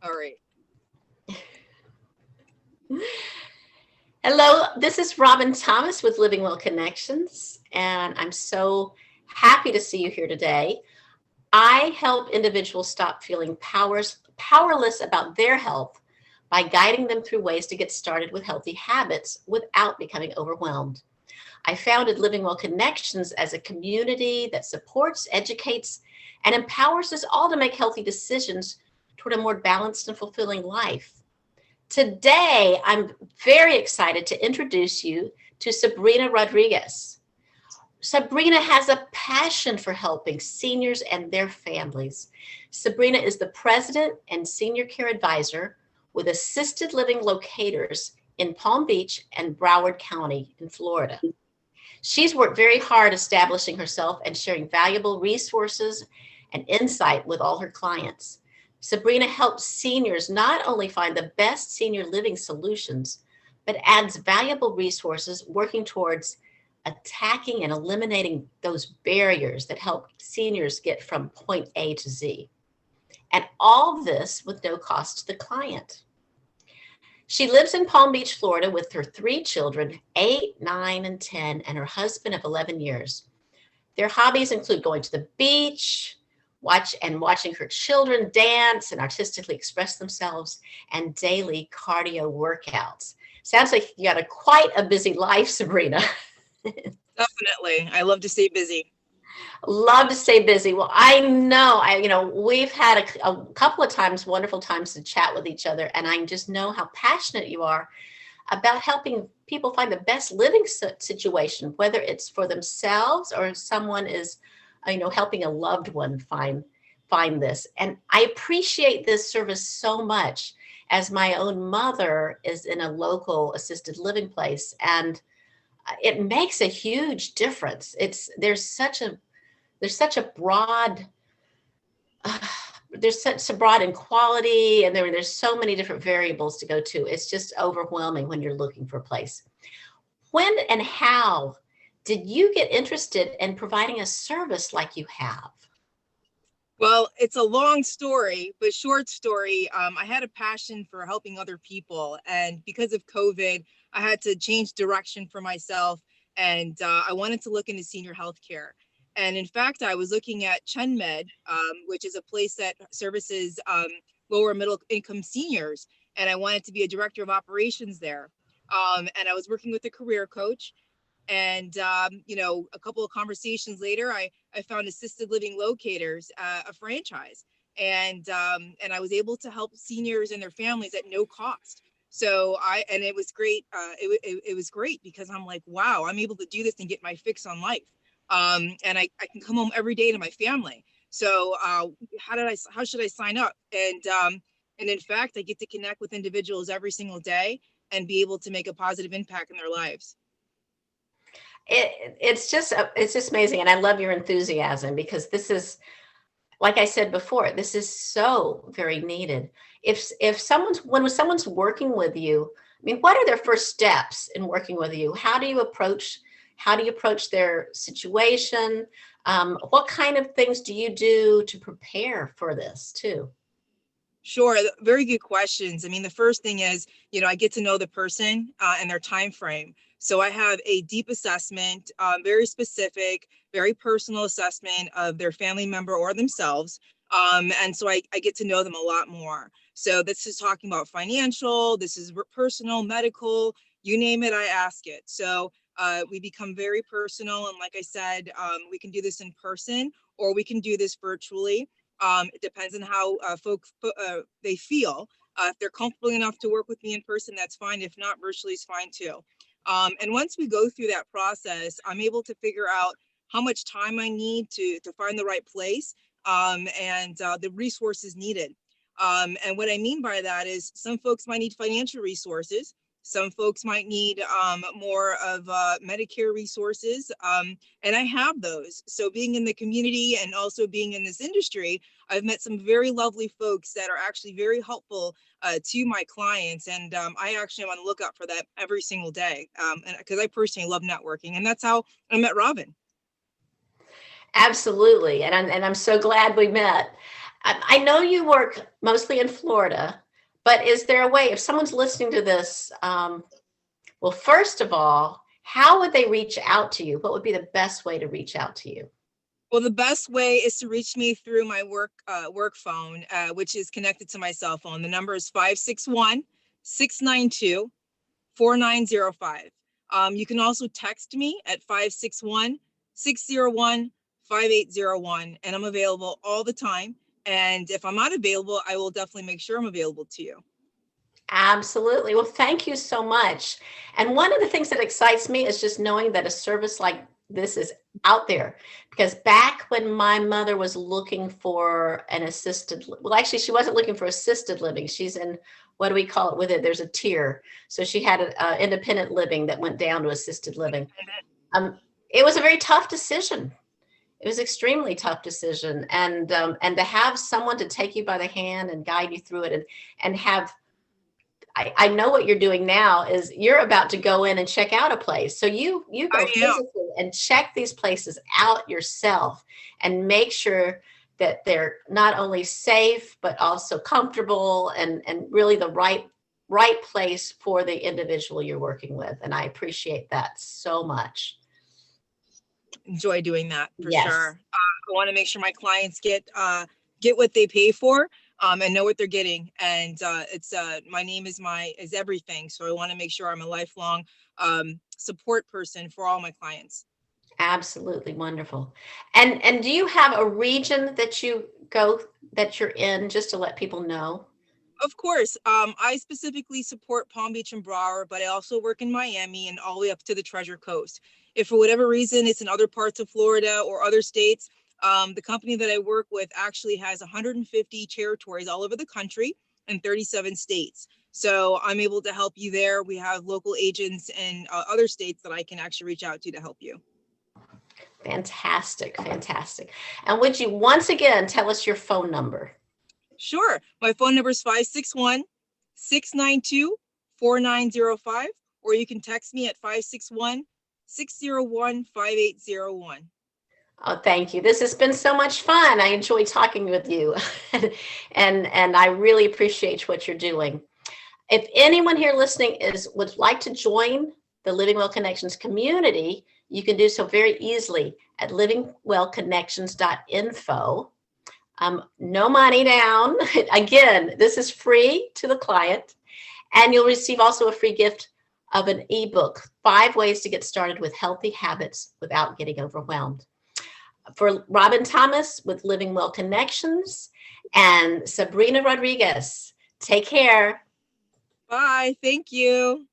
All right. Hello, this is Robin Thomas with Living Well Connections, and I'm so happy to see you here today. I help individuals stop feeling powerless about their health by guiding them through ways to get started with healthy habits without becoming overwhelmed. I founded Living Well Connections as a community that supports, educates, and empowers us all to make healthy decisions toward a more balanced and fulfilling life. Today, I'm very excited to introduce you to Sabrena Rodriguez. Sabrena has a passion for helping seniors and their families. Sabrena is the president and senior care advisor with Assisted Living Locators in Palm Beach and Broward County in Florida. She's worked very hard establishing herself and sharing valuable resources and insight with all her clients. Sabrena helps seniors not only find the best senior living solutions, but adds valuable resources working towards attacking and eliminating those barriers that help seniors get from point A to Z. And all this with no cost to the client. She lives in Palm Beach, Florida with her 3 children, 8, 9, and 10, and her husband of 11 years. Their hobbies include going to the beach, watching her children dance and artistically express themselves, and daily cardio workouts. Sounds like you got quite a busy life, Sabrena. Definitely. I love to stay busy. Love to stay busy. Well, I know, we've had a couple of times, wonderful times to chat with each other, and I just know how passionate you are about helping people find the best living situation, whether it's for themselves or someone is, helping a loved one find this. And I appreciate this service so much, as my own mother is in a local assisted living place, and it makes a huge difference. There's such a broad there's such a broad inequality, and there's so many different variables to go to. It's just overwhelming when you're looking for a place. When and how did you get interested in providing a service like you have? Well, it's a long story, but short story. I had a passion for helping other people, and because of COVID, I had to change direction for myself, and I wanted to look into senior health care. And in fact, I was looking at ChenMed, which is a place that services lower middle income seniors, and I wanted to be a director of operations there. And I was working with a career coach. And, a couple of conversations later, I found Assisted Living Locators, a franchise. And I was able to help seniors and their families at no cost. So it was great. It was great because I'm like, wow, I'm able to do this and get my fix on life. And I can come home every day to my family. So how should I sign up? And in fact, I get to connect with individuals every single day and be able to make a positive impact in their lives. It's just amazing. And I love your enthusiasm, because this is, like I said before, this is so very needed. When someone's working with you, what are their first steps in working with you? How do you approach their situation? What kind of things do you do to prepare for this too? Sure. Very good questions. The first thing is, I get to know the person and their time frame. So I have a deep assessment, very specific, very personal assessment of their family member or themselves. And so I get to know them a lot more. So this is talking about financial, this is personal, medical, you name it, I ask it. So we become very personal. And like I said, we can do this in person or we can do this virtually. It depends on how folks they feel. If they're comfortable enough to work with me in person, that's fine. If not, virtually is fine too. And once we go through that process, I'm able to figure out how much time I need to find the right place and the resources needed. And what I mean by that is some folks might need financial resources. Some folks might need more of Medicare resources, and I have those. So being in the community and also being in this industry, I've met some very lovely folks that are actually very helpful to my clients, and I actually am on the lookout for that every single day, and because I personally love networking, and that's how I met Robin. Absolutely, and I'm so glad we met. I know you work mostly in Florida, but is there a way, if someone's listening to this, well, first of all, how would they reach out to you? What would be the best way to reach out to you? Well, the best way is to reach me through my work phone, which is connected to my cell phone. The number is 561-692-4905. You can also text me at 561-601-5801, and I'm available all the time. And if I'm not available, I will definitely make sure I'm available to you. Absolutely. Well, thank you so much. And one of the things that excites me is just knowing that a service like this is out there. Because back when my mother was looking for an well, actually, she wasn't looking for assisted living. She's in, what do we call it with it? There's a tier. So she had an independent living that went down to assisted living. It was a very tough decision. It was extremely tough decision. And to have someone to take you by the hand and guide you through it and have, I know what you're doing now is you're about to go in and check out a place. So you go physically and check these places out yourself and make sure that they're not only safe, but also comfortable and really the right place for the individual you're working with. And I appreciate that so much. Enjoy doing that for Yes. sure. I want to make sure my clients get what they pay for. And know what they're getting. And it's my name is everything. So I want to make sure I'm a lifelong support person for all my clients. Absolutely wonderful. And do you have a region that you're in, just to let people know? Of course. I specifically support Palm Beach and Broward, but I also work in Miami and all the way up to the Treasure Coast. If for whatever reason it's in other parts of Florida or other states, the company that I work with actually has 150 territories all over the country and 37 states. So I'm able to help you there. We have local agents in other states that I can actually reach out to help you. Fantastic, fantastic. And would you once again tell us your phone number? Sure. My phone number is 561-692-4905, or you can text me at 561-601-5801. Oh, thank you. This has been so much fun. I enjoy talking with you and I really appreciate what you're doing. If anyone here listening would like to join the Living Well Connections community, you can do so very easily at livingwellconnections.info. No money down. Again, this is free to the client, and you'll receive also a free gift of an ebook, 5 ways to get started with healthy habits without getting overwhelmed. For Robin Thomas with Living Well Connections and Sabrena Rodriguez, take care. Bye. Thank you.